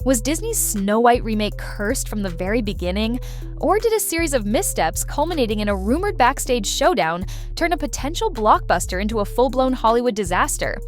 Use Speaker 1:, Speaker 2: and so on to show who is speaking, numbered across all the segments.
Speaker 1: Was Disney's Snow White remake cursed from the very beginning? Or did a series of missteps culminating in a rumored backstage showdown turn a potential blockbuster into a full-blown Hollywood disaster?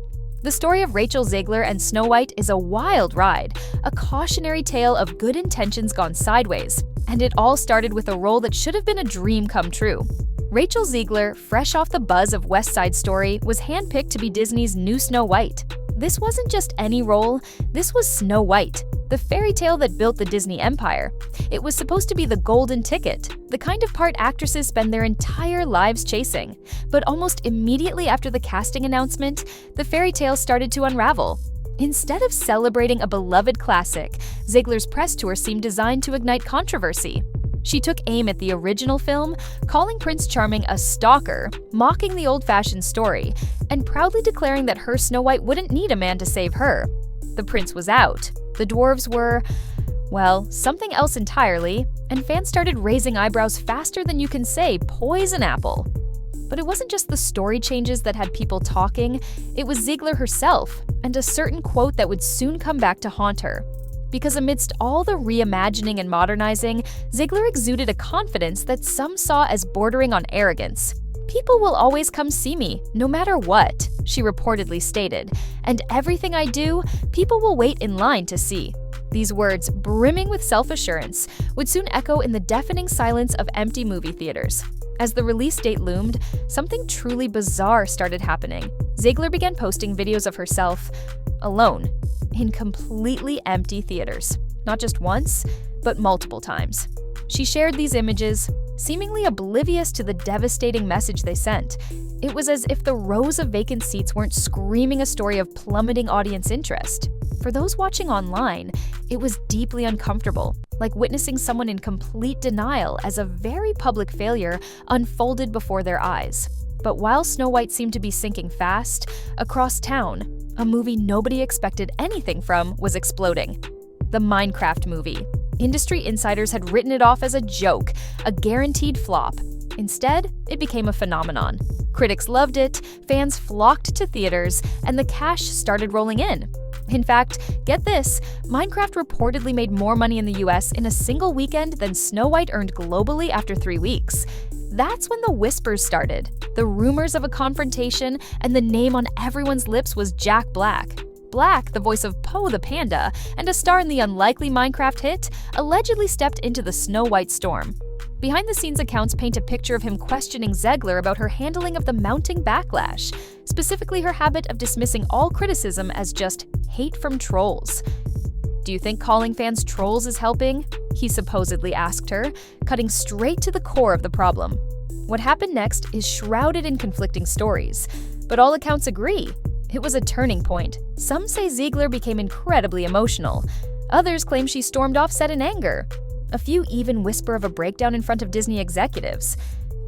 Speaker 1: The story of Rachel Zegler and Snow White is a wild ride, a cautionary tale of good intentions gone sideways. And it all started with a role that should have been a dream come true. Rachel Zegler, fresh off the buzz of West Side Story, was handpicked to be Disney's new Snow White. This wasn't just any role, this was Snow White, the fairy tale that built the Disney empire. It was supposed to be the golden ticket, the kind of part actresses spend their entire lives chasing. But almost immediately after the casting announcement, the fairy tale started to unravel. Instead of celebrating a beloved classic, Zegler's press tour seemed designed to ignite controversy. She took aim at the original film, calling Prince Charming a stalker, mocking the old-fashioned story, and proudly declaring that her Snow White wouldn't need a man to save her. The prince was out. The dwarves were, well, something else entirely, and fans started raising eyebrows faster than you can say poison apple. But it wasn't just the story changes that had people talking, it was Zegler herself, and a certain quote that would soon come back to haunt her. Because amidst all the reimagining and modernizing, Zegler exuded a confidence that some saw as bordering on arrogance. "People will always come see me, no matter what," she reportedly stated, "and everything I do, people will wait in line to see." These words, brimming with self-assurance, would soon echo in the deafening silence of empty movie theaters. As the release date loomed, something truly bizarre started happening. Zegler began posting videos of herself alone, in completely empty theaters, not just once, but multiple times. She shared these images, seemingly oblivious to the devastating message they sent. It was as if the rows of vacant seats weren't screaming a story of plummeting audience interest. For those watching online, it was deeply uncomfortable, like witnessing someone in complete denial as a very public failure unfolded before their eyes. But while Snow White seemed to be sinking fast, across town, a movie nobody expected anything from was exploding. The Minecraft movie. Industry insiders had written it off as a joke, a guaranteed flop. Instead, it became a phenomenon. Critics loved it, fans flocked to theaters, and the cash started rolling in. In fact, get this, Minecraft reportedly made more money in the US in a single weekend than Snow White earned globally after 3 weeks. That's when the whispers started. The rumors of a confrontation, and the name on everyone's lips was Jack Black. Black, the voice of Poe the Panda, and a star in the unlikely Minecraft hit, allegedly stepped into the Snow White storm. Behind-the-scenes accounts paint a picture of him questioning Zegler about her handling of the mounting backlash, specifically her habit of dismissing all criticism as just hate from trolls. "Do you think calling fans trolls is helping?" he supposedly asked her, cutting straight to the core of the problem. What happened next is shrouded in conflicting stories, but all accounts agree. It was a turning point. Some say Zegler became incredibly emotional. Others claim she stormed off set in anger. A few even whisper of a breakdown in front of Disney executives.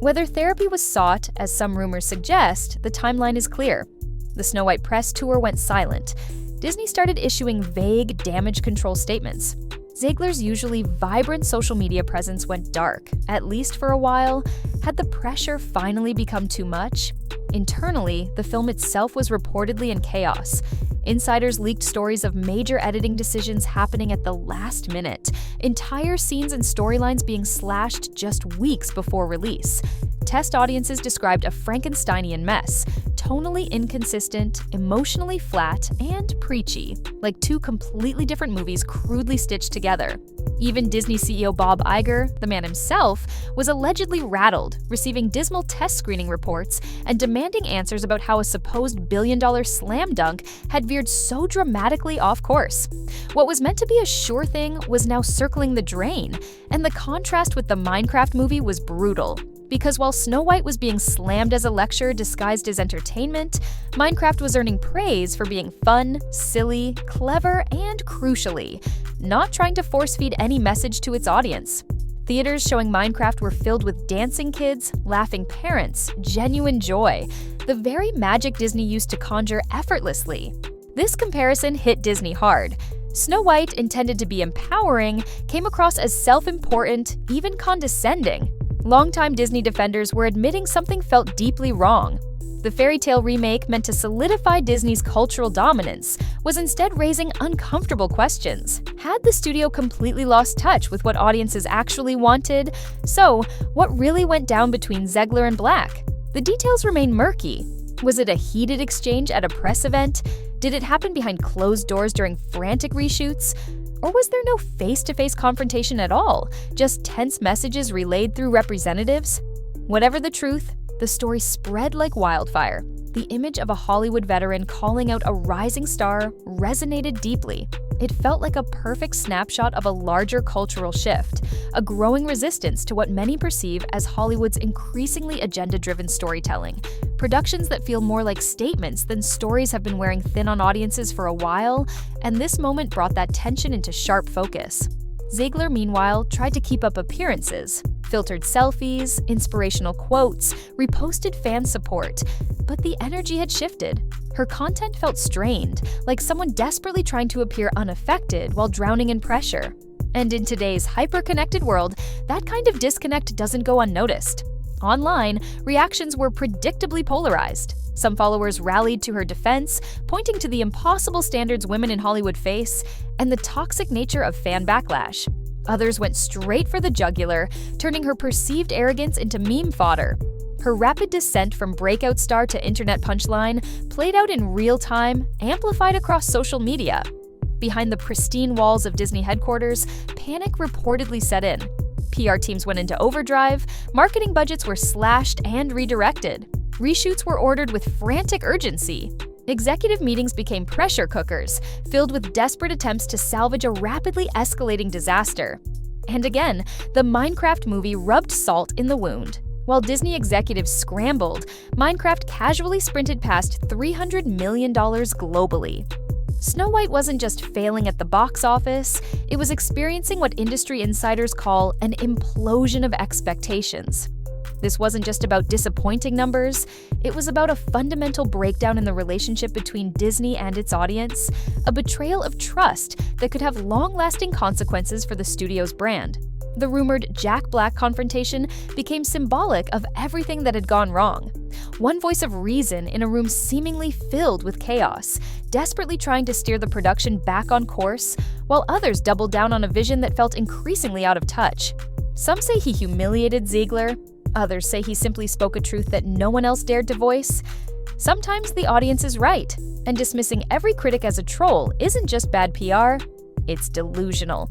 Speaker 1: Whether therapy was sought, as some rumors suggest, the timeline is clear. The Snow White press tour went silent. Disney started issuing vague damage control statements. Zegler's usually vibrant social media presence went dark, at least for a while. Had the pressure finally become too much? Internally, the film itself was reportedly in chaos. Insiders leaked stories of major editing decisions happening at the last minute, entire scenes and storylines being slashed just weeks before release. Test audiences described a Frankensteinian mess, tonally inconsistent, emotionally flat, and preachy, like two completely different movies crudely stitched together. Even Disney CEO Bob Iger, the man himself, was allegedly rattled, receiving dismal test screening reports and demanding answers about how a supposed billion-dollar slam dunk had veered so dramatically off course. What was meant to be a sure thing was now circling the drain, and the contrast with the Minecraft movie was brutal. Because while Snow White was being slammed as a lecture disguised as entertainment, Minecraft was earning praise for being fun, silly, clever, and crucially, not trying to force-feed any message to its audience. Theaters showing Minecraft were filled with dancing kids, laughing parents, genuine joy, the very magic Disney used to conjure effortlessly. This comparison hit Disney hard. Snow White, intended to be empowering, came across as self-important, even condescending. Longtime Disney defenders were admitting something felt deeply wrong. The fairy tale remake, meant to solidify Disney's cultural dominance, was instead raising uncomfortable questions. Had the studio completely lost touch with what audiences actually wanted? So, what really went down between Zegler and Black? The details remain murky. Was it a heated exchange at a press event? Did it happen behind closed doors during frantic reshoots? Or was there no face-to-face confrontation at all, just tense messages relayed through representatives? Whatever the truth, the story spread like wildfire. The image of a Hollywood veteran calling out a rising star resonated deeply. It felt like a perfect snapshot of a larger cultural shift, a growing resistance to what many perceive as Hollywood's increasingly agenda-driven storytelling. Productions that feel more like statements than stories have been wearing thin on audiences for a while, and this moment brought that tension into sharp focus. Zegler, meanwhile, tried to keep up appearances, filtered selfies, inspirational quotes, reposted fan support, but the energy had shifted. Her content felt strained, like someone desperately trying to appear unaffected while drowning in pressure. And in today's hyper-connected world, that kind of disconnect doesn't go unnoticed. Online, reactions were predictably polarized. Some followers rallied to her defense, pointing to the impossible standards women in Hollywood face and the toxic nature of fan backlash. Others went straight for the jugular, turning her perceived arrogance into meme fodder. Her rapid descent from breakout star to internet punchline played out in real time, amplified across social media. Behind the pristine walls of Disney headquarters, panic reportedly set in. PR teams went into overdrive, marketing budgets were slashed and redirected. Reshoots were ordered with frantic urgency. Executive meetings became pressure cookers, filled with desperate attempts to salvage a rapidly escalating disaster. And again, the Minecraft movie rubbed salt in the wound. While Disney executives scrambled, Minecraft casually sprinted past $300 million globally. Snow White wasn't just failing at the box office, it was experiencing what industry insiders call an implosion of expectations. This wasn't just about disappointing numbers, it was about a fundamental breakdown in the relationship between Disney and its audience, a betrayal of trust that could have long-lasting consequences for the studio's brand. The rumored Jack Black confrontation became symbolic of everything that had gone wrong. One voice of reason in a room seemingly filled with chaos, desperately trying to steer the production back on course, while others doubled down on a vision that felt increasingly out of touch. Some say he humiliated Zegler. Others say he simply spoke a truth that no one else dared to voice. Sometimes the audience is right, and dismissing every critic as a troll isn't just bad PR, it's delusional.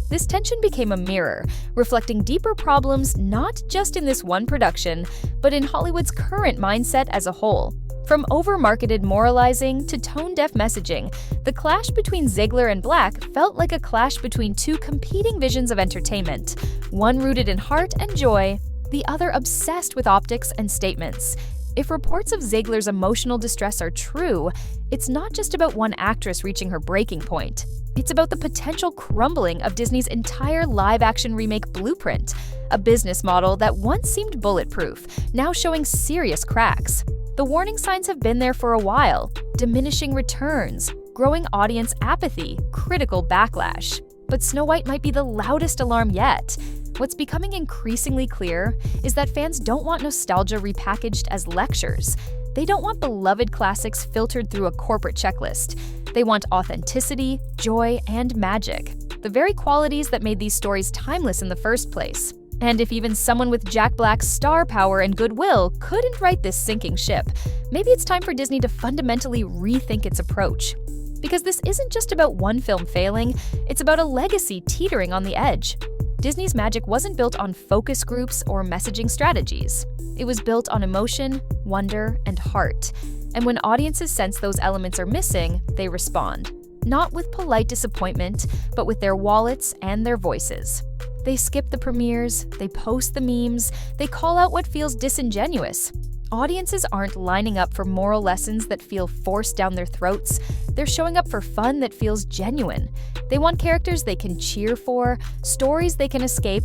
Speaker 1: This tension became a mirror, reflecting deeper problems not just in this one production, but in Hollywood's current mindset as a whole. From over-marketed moralizing to tone-deaf messaging, the clash between Zegler and Black felt like a clash between two competing visions of entertainment, one rooted in heart and joy, the other obsessed with optics and statements. If reports of Zegler's emotional distress are true, it's not just about one actress reaching her breaking point. It's about the potential crumbling of Disney's entire live-action remake blueprint, a business model that once seemed bulletproof, now showing serious cracks. The warning signs have been there for a while: diminishing returns, growing audience apathy, critical backlash. But Snow White might be the loudest alarm yet. What's becoming increasingly clear is that fans don't want nostalgia repackaged as lectures. They don't want beloved classics filtered through a corporate checklist. They want authenticity, joy, and magic, the very qualities that made these stories timeless in the first place. And if even someone with Jack Black's star power and goodwill couldn't right this sinking ship, maybe it's time for Disney to fundamentally rethink its approach. Because this isn't just about one film failing, it's about a legacy teetering on the edge. Disney's magic wasn't built on focus groups or messaging strategies. It was built on emotion, wonder, and heart. And when audiences sense those elements are missing, they respond. Not with polite disappointment, but with their wallets and their voices. They skip the premieres, they post the memes, they call out what feels disingenuous. Audiences aren't lining up for moral lessons that feel forced down their throats. They're showing up for fun that feels genuine. They want characters they can cheer for, stories they can escape,